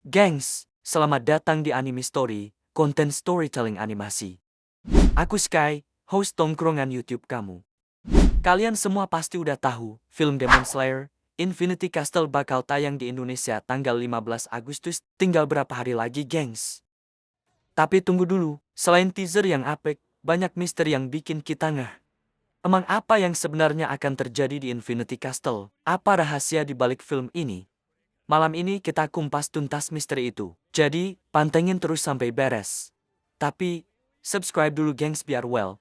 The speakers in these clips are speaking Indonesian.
Gengs, selamat datang di Anime Story, konten storytelling animasi. Aku Sky, host tongkrongan YouTube kamu. Kalian semua pasti udah tahu, film Demon Slayer, Infinity Castle bakal tayang di Indonesia tanggal 15 Agustus, tinggal berapa hari lagi gengs. Tapi tunggu dulu, selain teaser yang apik, banyak misteri yang bikin kita ngeh. Emang apa yang sebenarnya akan terjadi di Infinity Castle? Apa rahasia di balik film ini? Malam ini kita kumpas tuntas misteri itu. Jadi, pantengin terus sampai beres. Tapi, subscribe dulu gengs biar well.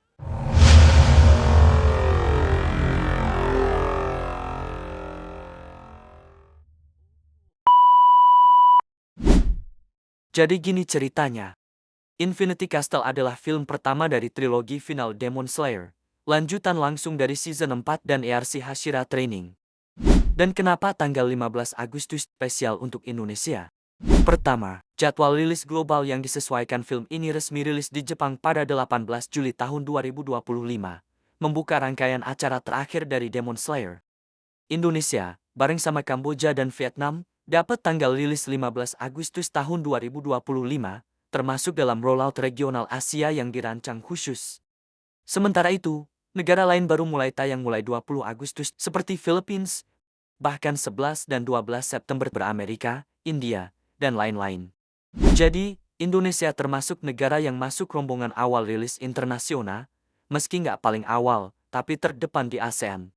Jadi gini ceritanya. Infinity Castle adalah film pertama dari trilogi final Demon Slayer. Lanjutan langsung dari season 4 dan ERC Hashira Training. Dan kenapa tanggal 15 Agustus spesial untuk Indonesia? Pertama, jadwal rilis global yang disesuaikan film ini resmi rilis di Jepang pada 18 Juli tahun 2025, membuka rangkaian acara terakhir dari Demon Slayer. Indonesia, bareng sama Kamboja dan Vietnam, dapat tanggal rilis 15 Agustus tahun 2025, termasuk dalam rollout regional Asia yang dirancang khusus. Sementara itu, negara lain baru mulai tayang mulai 20 Agustus seperti Philippines, bahkan 11 dan 12 September Amerika, India, dan lain-lain. Jadi, Indonesia termasuk negara yang masuk rombongan awal rilis internasional, meski nggak paling awal, tapi terdepan di ASEAN.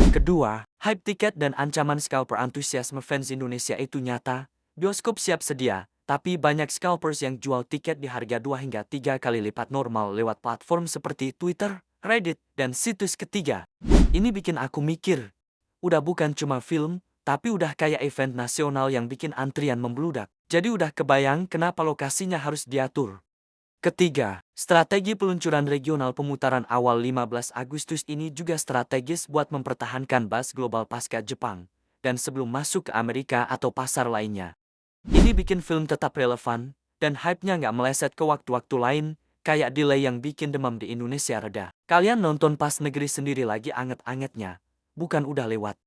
Kedua, hype tiket dan ancaman scalper antusiasme fans Indonesia itu nyata, bioskop siap sedia, tapi banyak scalpers yang jual tiket di harga 2 hingga 3 kali lipat normal lewat platform seperti Twitter, Reddit, dan situs ketiga. Ini bikin aku mikir, udah bukan cuma film, tapi udah kayak event nasional yang bikin antrian membludak. Jadi udah kebayang kenapa lokasinya harus diatur. Ketiga, strategi peluncuran regional pemutaran awal 15 Agustus ini juga strategis buat mempertahankan buzz global pasca Jepang, dan sebelum masuk ke Amerika atau pasar lainnya. Ini bikin film tetap relevan, dan hype-nya nggak meleset ke waktu-waktu lain, kayak delay yang bikin demam di Indonesia reda. Kalian nonton pas negeri sendiri lagi anget-angetnya, bukan udah lewat.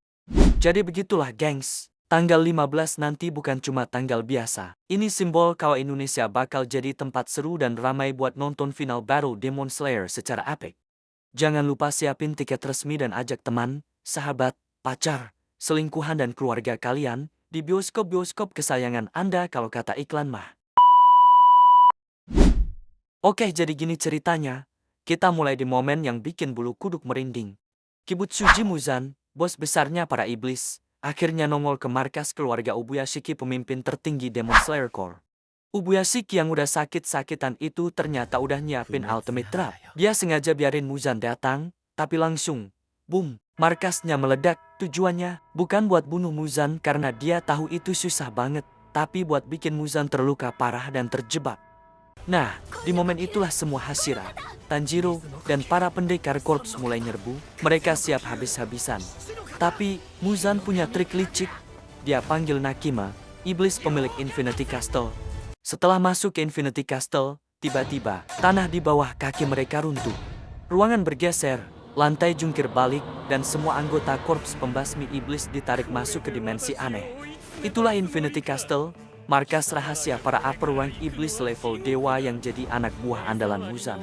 Jadi begitulah gengs, tanggal 15 nanti bukan cuma tanggal biasa. Ini simbol kalau Indonesia bakal jadi tempat seru dan ramai buat nonton final battle Demon Slayer secara apik. Jangan lupa siapin tiket resmi dan ajak teman, sahabat, pacar, selingkuhan dan keluarga kalian di bioskop-bioskop kesayangan Anda kalau kata iklan mah. Oke, jadi gini ceritanya. Kita mulai di momen yang bikin bulu kuduk merinding. Kibutsuji Muzan, bos besarnya para iblis, akhirnya nongol ke markas keluarga Ubuyashiki, pemimpin tertinggi Demon Slayer Corps. Ubuyashiki yang udah sakit-sakitan itu ternyata udah nyiapin ultimate trap. Dia sengaja biarin Muzan datang, tapi langsung, boom, markasnya meledak. Tujuannya bukan buat bunuh Muzan karena dia tahu itu susah banget, tapi buat bikin Muzan terluka parah dan terjebak. Nah, di momen itulah semua Hashira, Tanjiro, dan para pendekar korps mulai nyerbu. Mereka siap habis-habisan. Tapi, Muzan punya trik licik. Dia panggil Nakima, iblis pemilik Infinity Castle. Setelah masuk ke Infinity Castle, tiba-tiba, tanah di bawah kaki mereka runtuh. Ruangan bergeser, lantai jungkir balik, dan semua anggota korps pembasmi iblis ditarik masuk ke dimensi aneh. Itulah Infinity Castle, markas rahasia para upper rank iblis level dewa yang jadi anak buah andalan Muzan.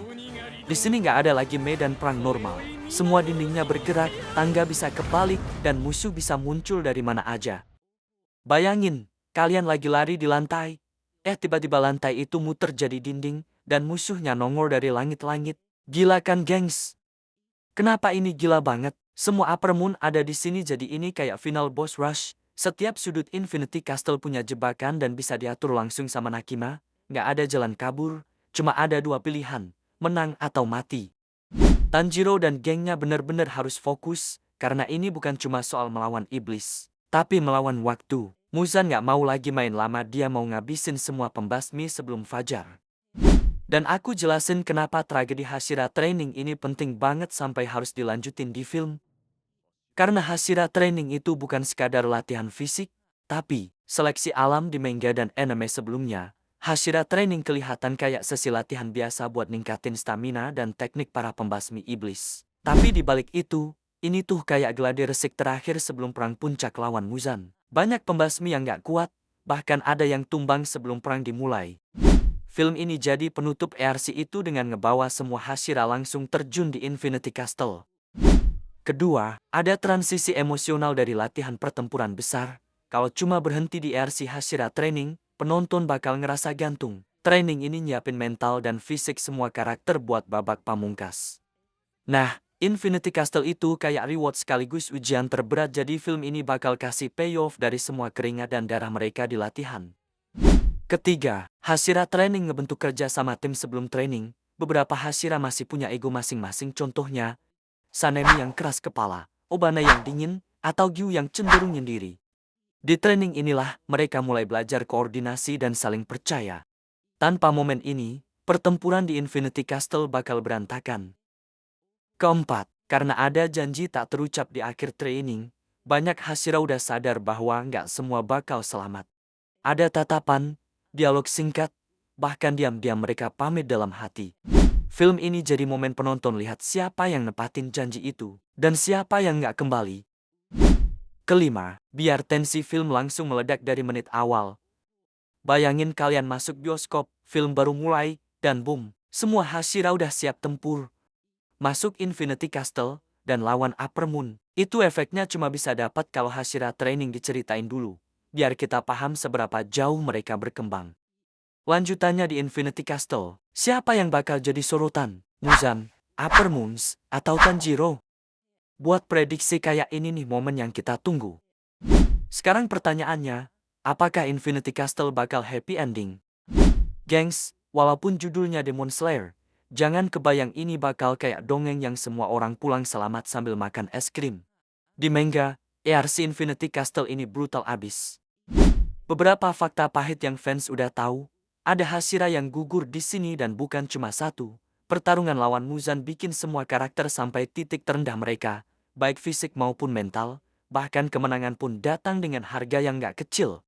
Di sini nggak ada lagi medan perang normal. Semua dindingnya bergerak, tangga bisa kebalik, dan musuh bisa muncul dari mana aja. Bayangin, kalian lagi lari di lantai, tiba-tiba lantai itu muter jadi dinding, dan musuhnya nongol dari langit-langit. Gila kan gengs? Kenapa ini gila banget? Semua upper moon ada di sini, jadi ini kayak final boss rush. Setiap sudut Infinity Castle punya jebakan dan bisa diatur langsung sama Nakima. Nggak ada jalan kabur, cuma ada dua pilihan, menang atau mati. Tanjiro dan gengnya benar-benar harus fokus, karena ini bukan cuma soal melawan iblis, tapi melawan waktu. Muzan nggak mau lagi main lama, dia mau ngabisin semua pembasmi sebelum fajar. Dan aku jelasin kenapa tragedi Hashira Training ini penting banget sampai harus dilanjutin di film. Karena Hashira Training itu bukan sekadar latihan fisik, tapi seleksi alam di manga dan anime sebelumnya. Hashira Training kelihatan kayak sesi latihan biasa buat ningkatin stamina dan teknik para pembasmi iblis. Tapi di balik itu, ini tuh kayak gladi resik terakhir sebelum perang puncak lawan Muzan. Banyak pembasmi yang gak kuat, bahkan ada yang tumbang sebelum perang dimulai. Film ini jadi penutup ERC itu dengan ngebawa semua Hashira langsung terjun di Infinity Castle. Kedua, ada transisi emosional dari latihan pertempuran besar. Kalau cuma berhenti di ERC Hashira Training, penonton bakal ngerasa gantung. Training ini nyiapin mental dan fisik semua karakter buat babak pamungkas. Nah, Infinity Castle itu kayak reward sekaligus ujian terberat, jadi film ini bakal kasih payoff dari semua keringat dan darah mereka di latihan. Ketiga, Hashira Training ngebentuk kerja sama tim sebelum training. Beberapa Hashira masih punya ego masing-masing, contohnya Sanemi yang keras kepala, Obana yang dingin, atau Gyu yang cenderung nyendiri. Di training inilah mereka mulai belajar koordinasi dan saling percaya. Tanpa momen ini, pertempuran di Infinity Castle bakal berantakan. Keempat, karena ada janji tak terucap di akhir training, banyak Hashira udah sadar bahwa nggak semua bakal selamat. Ada tatapan, dialog singkat, bahkan diam-diam mereka pamit dalam hati. Film ini jadi momen penonton lihat siapa yang nepatin janji itu, dan siapa yang nggak kembali. Kelima, biar tensi film langsung meledak dari menit awal. Bayangin kalian masuk bioskop, film baru mulai, dan boom, semua Hashira udah siap tempur. Masuk Infinity Castle, dan lawan Upper Moon. Itu efeknya cuma bisa dapat kalau Hashira Training diceritain dulu, biar kita paham seberapa jauh mereka berkembang. Lanjutannya di Infinity Castle, siapa yang bakal jadi sorotan? Muzan, Upper Moons, atau Tanjiro? Buat prediksi kayak ini nih momen yang kita tunggu. Sekarang pertanyaannya, apakah Infinity Castle bakal happy ending? Gengs, walaupun judulnya Demon Slayer, jangan kebayang ini bakal kayak dongeng yang semua orang pulang selamat sambil makan es krim. Di manga, ERC Infinity Castle ini brutal abis. Beberapa fakta pahit yang fans udah tahu. Ada Hashira yang gugur di sini dan bukan cuma satu. Pertarungan lawan Muzan bikin semua karakter sampai titik terendah mereka, baik fisik maupun mental, bahkan kemenangan pun datang dengan harga yang gak kecil.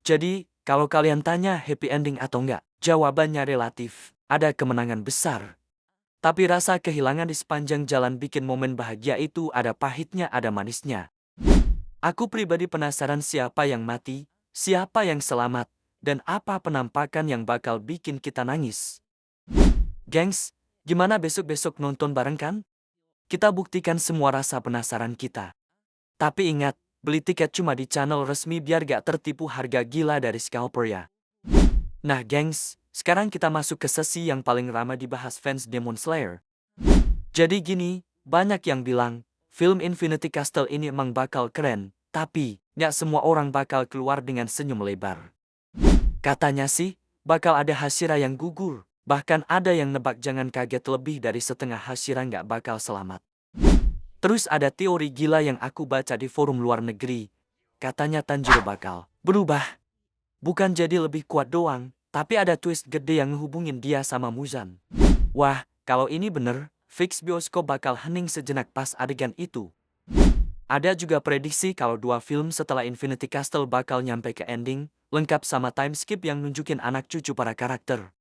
Jadi, kalau kalian tanya happy ending atau enggak, jawabannya relatif, ada kemenangan besar. Tapi rasa kehilangan di sepanjang jalan bikin momen bahagia itu ada pahitnya ada manisnya. Aku pribadi penasaran siapa yang mati, siapa yang selamat, dan apa penampakan yang bakal bikin kita nangis. Gengs, gimana besok-besok nonton bareng kan? Kita buktikan semua rasa penasaran kita. Tapi ingat, beli tiket cuma di channel resmi biar gak tertipu harga gila dari scalper ya. Nah gengs, sekarang kita masuk ke sesi yang paling ramai dibahas fans Demon Slayer. Jadi gini, banyak yang bilang, film Infinity Castle ini emang bakal keren, tapi gak semua orang bakal keluar dengan senyum lebar. Katanya sih, bakal ada Hashira yang gugur. Bahkan ada yang nebak jangan kaget lebih dari setengah Hashira nggak bakal selamat. Terus ada teori gila yang aku baca di forum luar negeri. Katanya Tanjiro bakal berubah. Bukan jadi lebih kuat doang, tapi ada twist gede yang ngehubungin dia sama Muzan. Wah, kalau ini bener, fix bioskop bakal hening sejenak pas adegan itu. Ada juga prediksi kalau dua film setelah Infinity Castle bakal nyampe ke ending, lengkap sama time skip yang nunjukin anak cucu para karakter.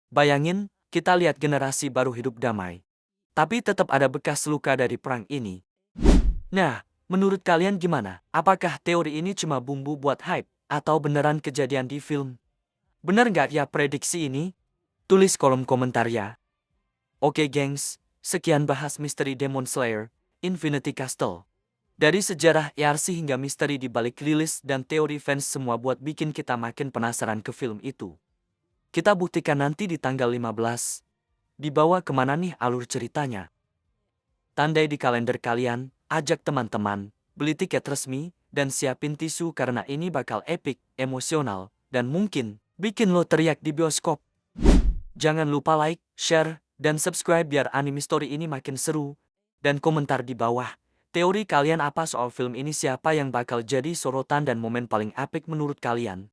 Bayangin, kita lihat generasi baru hidup damai. Tapi tetap ada bekas luka dari perang ini. Nah, menurut kalian gimana? Apakah teori ini cuma bumbu buat hype, atau beneran kejadian di film? Bener nggak ya prediksi ini? Tulis kolom komentar ya. Oke gengs, sekian bahas misteri Demon Slayer, Infinity Castle. Dari sejarah ERC hingga misteri di balik rilis dan teori fans semua buat bikin kita makin penasaran ke film itu. Kita buktikan nanti di tanggal 15. Dibawa kemana nih alur ceritanya? Tandai di kalender kalian, ajak teman-teman, beli tiket resmi, dan siapin tisu karena ini bakal epic, emosional, dan mungkin bikin lo teriak di bioskop. Jangan lupa like, share, dan subscribe biar anime story ini makin seru. Dan komentar di bawah. Teori kalian apa soal film ini, siapa yang bakal jadi sorotan dan momen paling epic menurut kalian?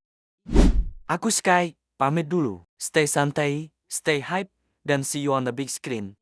Aku Sky, pamit dulu. Stay santai, stay hype, dan see you on the big screen.